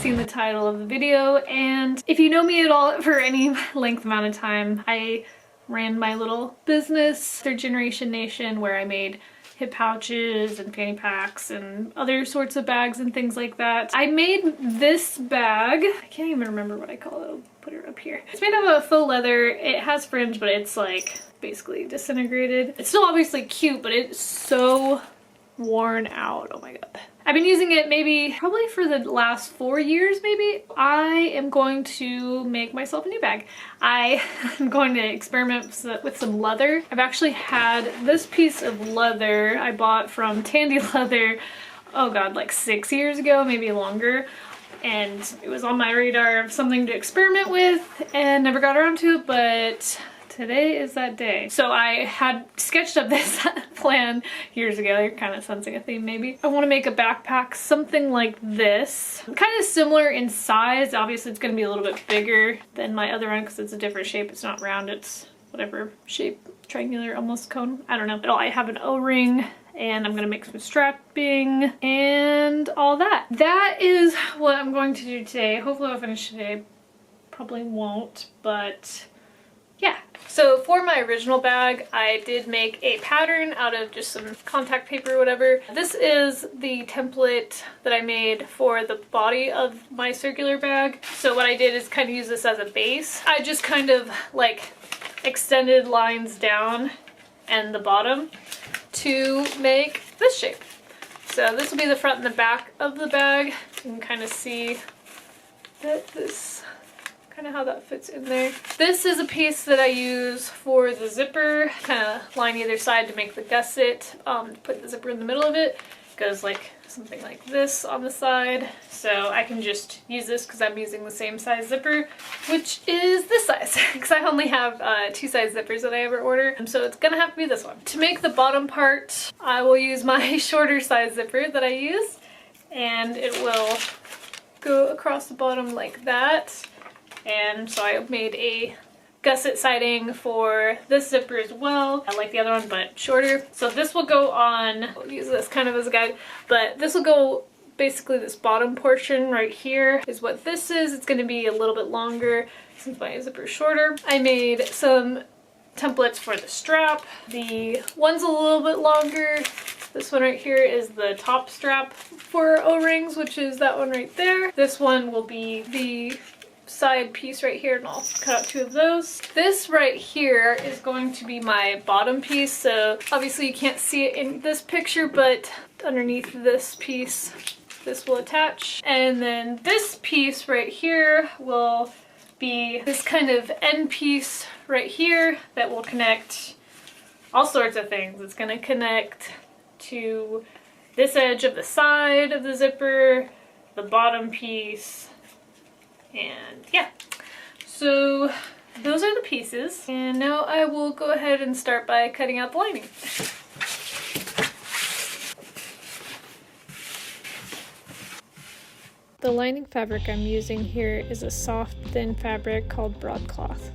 seen the title of the video, and if you know me at all for any length amount of time, I ran my little business, Third Generation Nation, where I made hip pouches and fanny packs and other sorts of bags and things like that. I made this bag. I can't even remember what I call it. I'll put it up here. It's made out of a faux leather. It has fringe, but it's like basically disintegrated. It's still obviously cute, but it's so worn out. Oh my god. I've been using it probably for the last 4 years maybe. I am going to make myself a new bag. I am going to experiment with some leather. I've actually had this piece of leather I bought from Tandy Leather, oh god, like 6 years ago, maybe longer. And it was on my radar of something to experiment with and never got around to it, but today is that day. So I had sketched up this plan years ago. You're kind of sensing a theme maybe. I want to make a backpack something like this. Kind of similar in size. Obviously it's going to be a little bit bigger than my other one because it's a different shape. It's not round, it's whatever shape, triangular, almost cone. I don't know. But I have an O-ring and I'm going to make some strapping and all that. That is what I'm going to do today. Hopefully I'll finish today. Probably won't, but yeah. So for my original bag, I did make a pattern out of just some contact paper or whatever. This is the template that I made for the body of my circular bag. So what I did is kind of use this as a base. I just kind of like extended lines down and the bottom to make this shape. So this will be the front and the back of the bag. You can kind of see that this kind of how that fits in there. This is a piece that I use for the zipper, kind of line either side to make the gusset. Put the zipper in the middle of it. It goes like something like this on the side. So I can just use this because I'm using the same size zipper, which is this size because I only have 2 size zippers that I ever order. And so it's gonna have to be this one. To make the bottom part, I will use my shorter size zipper that I use, and it will go across the bottom like that. And so I made a gusset siding for this zipper as well. I like the other one, but shorter. So this will go on, I'll use this kind of as a guide, but this will go basically this bottom portion right here is what this is. It's going to be a little bit longer since my zipper is shorter. I made some templates for the strap. The one's a little bit longer. This one right here is the top strap for O-rings, which is that one right there. This one will be the side piece right here, and I'll cut out 2 of those. This right here is going to be my bottom piece, so obviously you can't see it in this picture, but underneath this piece this will attach. And then this piece right here will be this kind of end piece right here that will connect all sorts of things. It's going to connect to this edge of the side of the zipper, the bottom piece, and yeah. So those are the pieces. And now I will go ahead and start by cutting out the lining. The lining fabric I'm using here is a soft, thin fabric called broadcloth.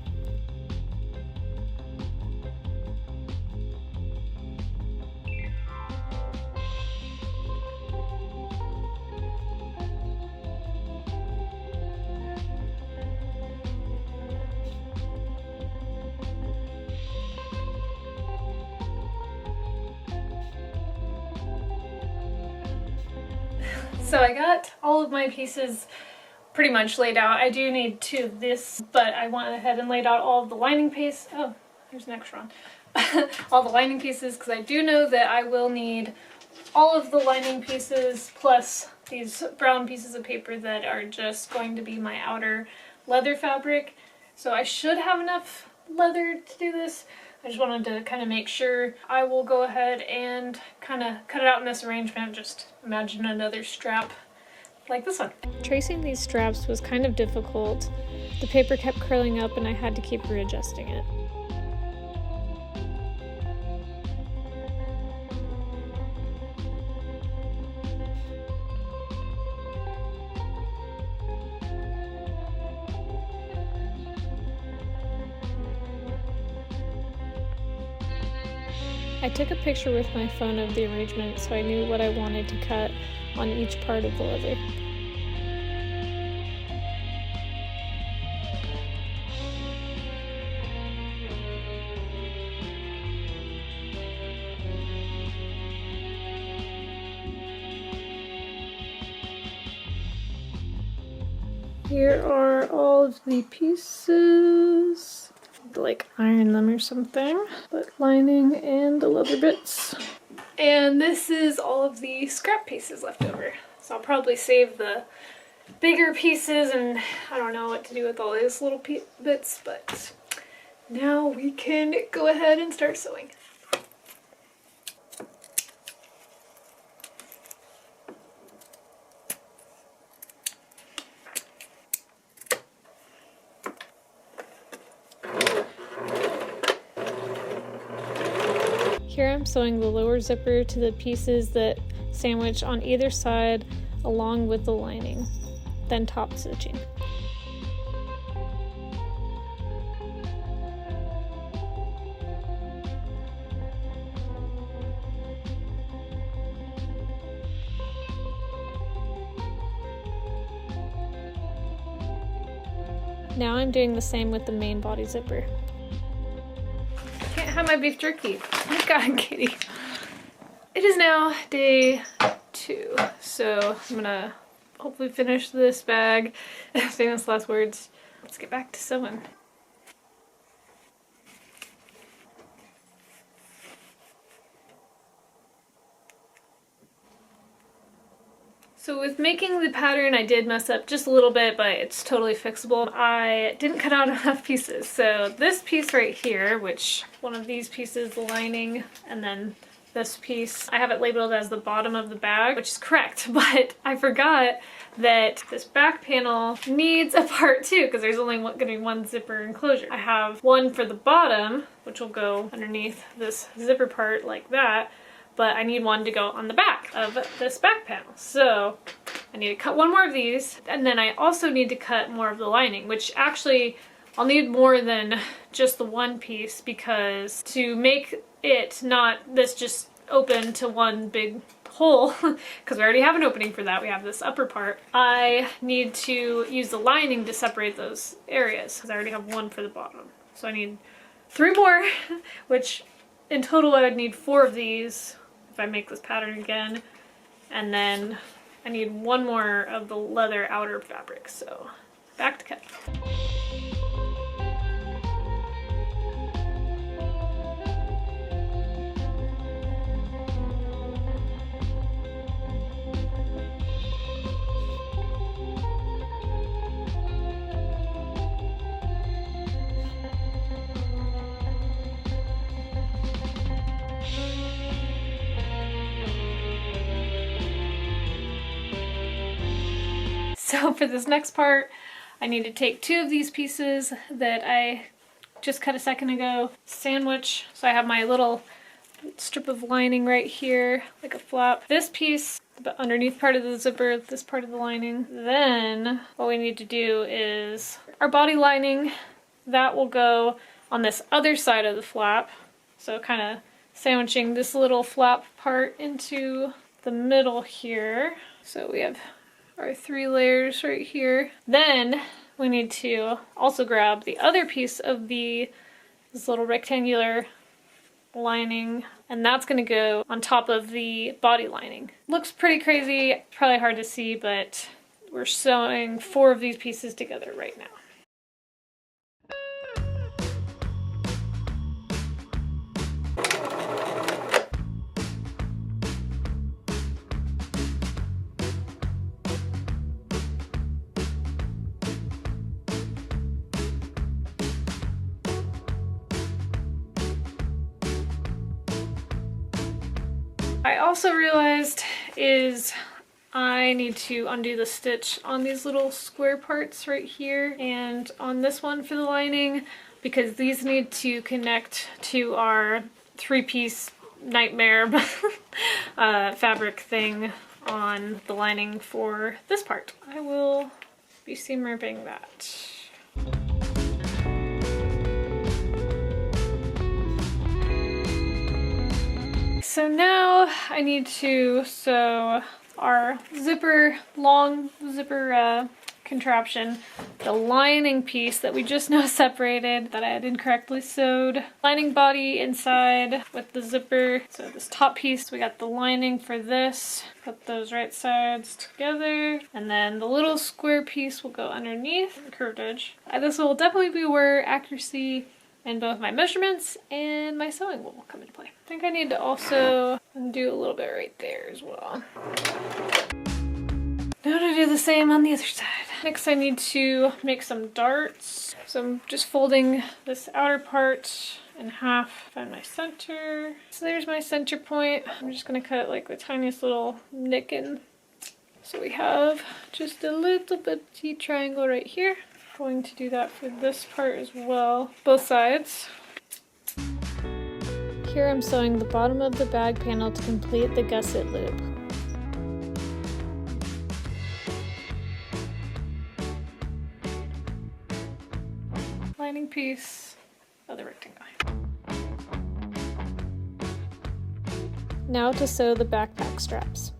So I got all of my pieces pretty much laid out. I do need 2 of this, but I went ahead and laid out all of the lining piece. Oh, there's an extra one. All the lining pieces, because I do know that I will need all of the lining pieces plus these brown pieces of paper that are just going to be my outer leather fabric. So I should have enough leather to do this. I just wanted to kind of make sure. I will go ahead and kind of cut it out in this arrangement. Just imagine another strap like this one. Tracing these straps was kind of difficult. The paper kept curling up and I had to keep readjusting it. I took a picture with my phone of the arrangement so I knew what I wanted to cut on each part of the leather. Here are all of the pieces. Like iron them or something. But lining and the leather bits. And this is all of the scrap pieces left over. So I'll probably save the bigger pieces, and I don't know what to do with all these little bits, but now we can go ahead and start sewing. Here I'm sewing the lower zipper to the pieces that sandwich on either side along with the lining, then top stitching. Now I'm doing the same with the main body zipper. Can't have my beef jerky. Oh my god, Kitty. It is now day 2, so I'm gonna hopefully finish this bag. Famous last words. Let's get back to sewing. So with making the pattern, I did mess up just a little bit, but it's totally fixable. I didn't cut out enough pieces. So this piece right here, which one of these pieces, the lining, and then this piece, I have it labeled as the bottom of the bag, which is correct, but I forgot that this back panel needs a part too, because there's only going to be one zipper enclosure. I have one for the bottom, which will go underneath this zipper part like that, but I need one to go on the back of this back panel. So I need to cut one more of these, and then I also need to cut more of the lining, which actually I'll need more than just the one piece, because to make it not this just open to one big hole, because we already have an opening for that, we have this upper part, I need to use the lining to separate those areas, because I already have one for the bottom. So I need 3 more, which in total I would need 4 of these if I make this pattern again, and then I need 1 more of the leather outer fabric. So back to cut. So for this next part, I need to take 2 of these pieces that I just cut a second ago, sandwich. So I have my little strip of lining right here, like a flap. This piece, the underneath part of the zipper, this part of the lining. Then what we need to do is our body lining, that will go on this other side of the flap. So kind of sandwiching this little flap part into the middle here. So we have our 3 layers right here. Then we need to also grab the other piece of this little rectangular lining, and that's going to go on top of the body lining. Looks pretty crazy, probably hard to see, but we're sewing 4 of these pieces together right now. I also realized is I need to undo the stitch on these little square parts right here and on this one for the lining, because these need to connect to our 3-piece nightmare fabric thing on the lining for this part. I will be seam ripping that. So now I need to sew our long zipper contraption, the lining piece that we just now separated that I had incorrectly sewed. Lining body inside with the zipper. So this top piece, we got the lining for this. Put those right sides together. And then the little square piece will go underneath the curved edge. This will definitely be where accuracy and both my measurements and my sewing will come into play. I think I need to also undo a little bit right there as well. Now to do the same on the other side. Next I need to make some darts. So I'm just folding this outer part in half, find my center. So there's my center point. I'm just gonna cut it like the tiniest little nick in. So we have just a little bitty triangle right here. Going to do that for this part as well, both sides. Here I'm sewing the bottom of the bag panel to complete the gusset loop. Lining piece of the rectangle. Now to sew the backpack straps.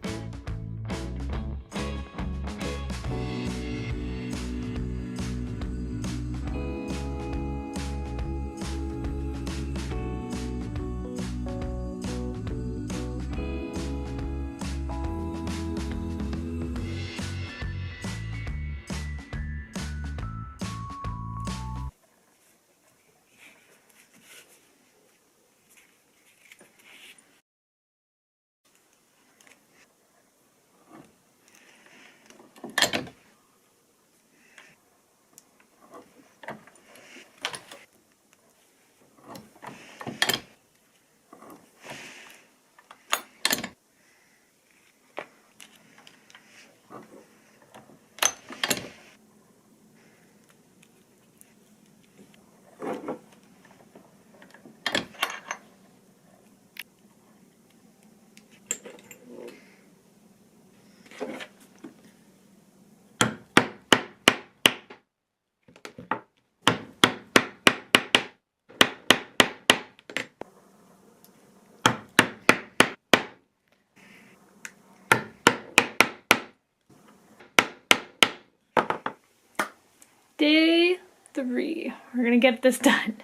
Day 3. We're gonna get this done.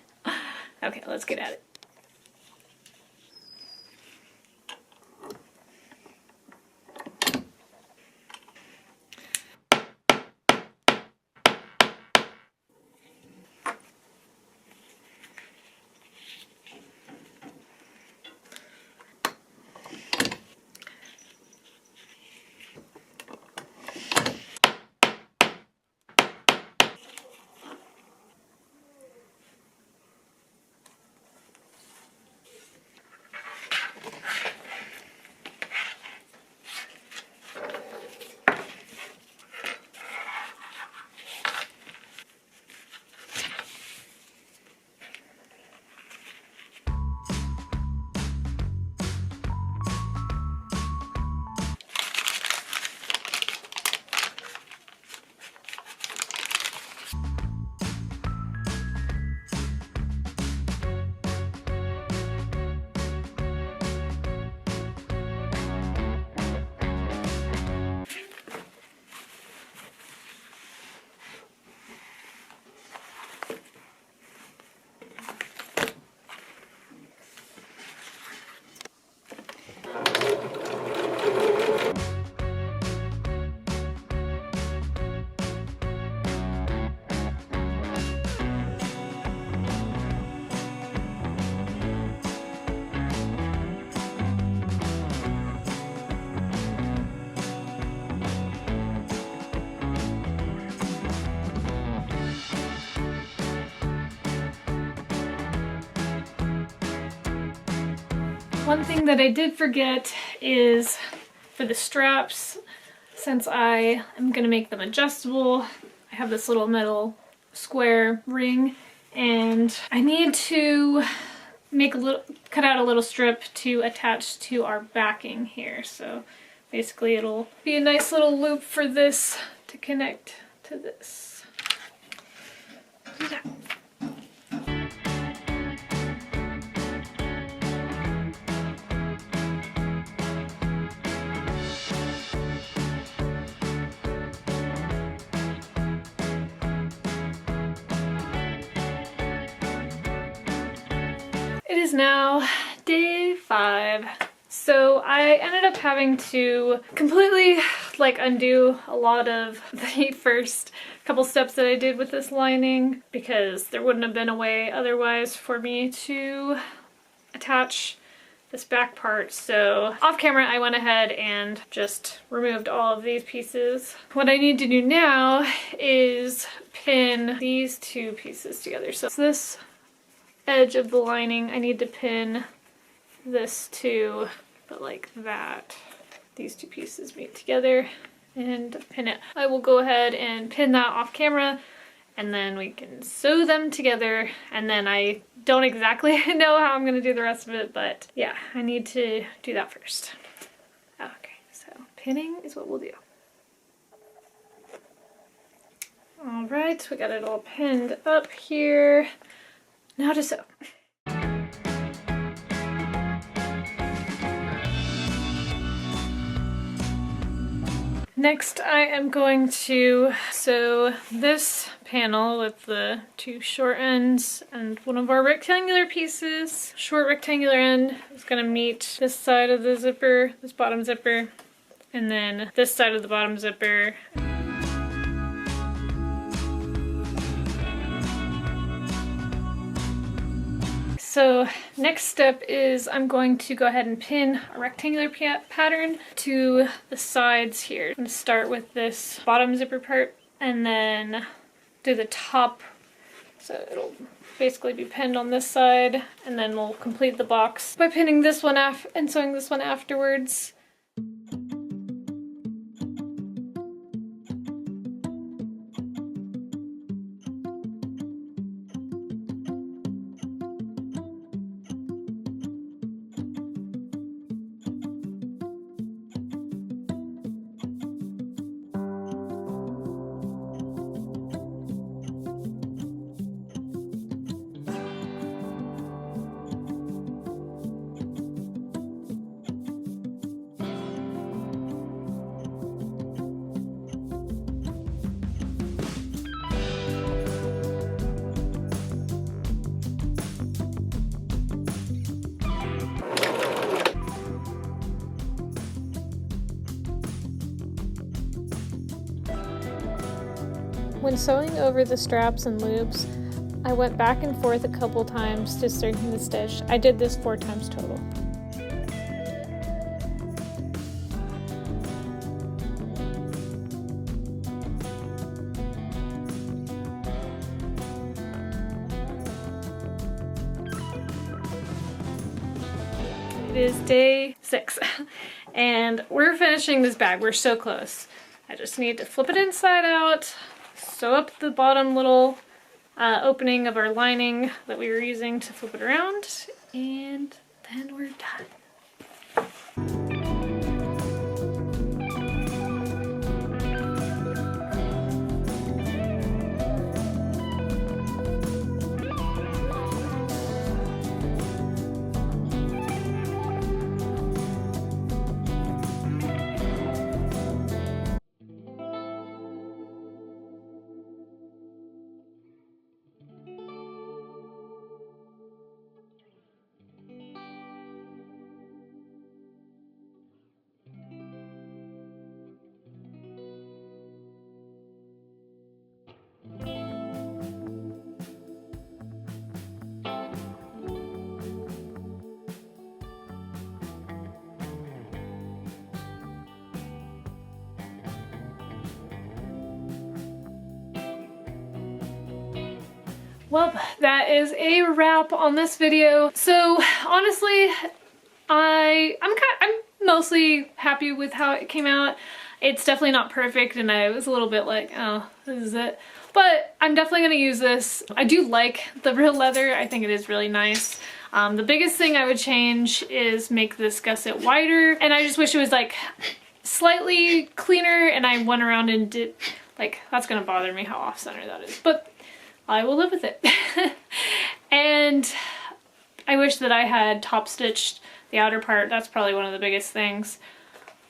Okay, let's get at it. One thing that I did forget is for the straps, since I am going to make them adjustable, I have this little metal square ring and I need to make a little, cut out a little strip to attach to our backing here. So basically it'll be a nice little loop for this to connect to this. It is now day 5. So I ended up having to completely like undo a lot of the first couple steps that I did with this lining because there wouldn't have been a way otherwise for me to attach this back part. So off camera I went ahead and just removed all of these pieces. What I need to do now is pin these two pieces together. So this edge of the lining I need to pin this to, but like that. These two pieces meet together and pin it. I will go ahead and pin that off camera and then we can sew them together, and then I don't exactly know how I'm gonna do the rest of it, but yeah, I need to do that first. Okay, so pinning is what we'll do. All right, we got it all pinned up here. Now to sew. Next, I am going to sew this panel with the two short ends and one of our rectangular pieces. Short rectangular end is going to meet this side of the zipper, this bottom zipper, and then this side of the bottom zipper. So next step is I'm going to go ahead and pin a rectangular pattern to the sides here. I'm going to start with this bottom zipper part and then do the top, so it'll basically be pinned on this side, and then we'll complete the box by pinning this one off and sewing this one afterwards. When sewing over the straps and loops, I went back and forth a couple times to strengthen the stitch. I did this 4 times total. It is day 6 and we're finishing this bag. We're so close. I just need to flip it inside out, sew up the bottom little opening of our lining that we were using to flip it around, and then we're done. Well, that is a wrap on this video. So honestly, I'm mostly happy with how it came out. It's definitely not perfect, and I was a little bit like, oh, this is it. But I'm definitely gonna use this. I do like the real leather. I think it is really nice. The biggest thing I would change is make this gusset wider, and I just wish it was like slightly cleaner, and I went around and did, like, that's gonna bother me how off-center that is, but I will live with it. And I wish that I had top stitched the outer part. That's probably one of the biggest things.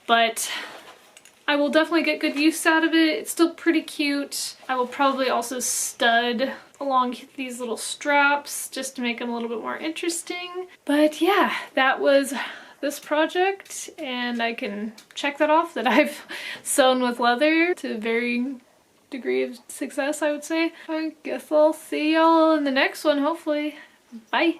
But I will definitely get good use out of it. It's still pretty cute. I will probably also stud along these little straps just to make them a little bit more interesting. But yeah, that was this project, and I can check that off that I've sewn with leather to varying degree of success, I would say. I guess I'll see y'all in the next one, hopefully. Bye!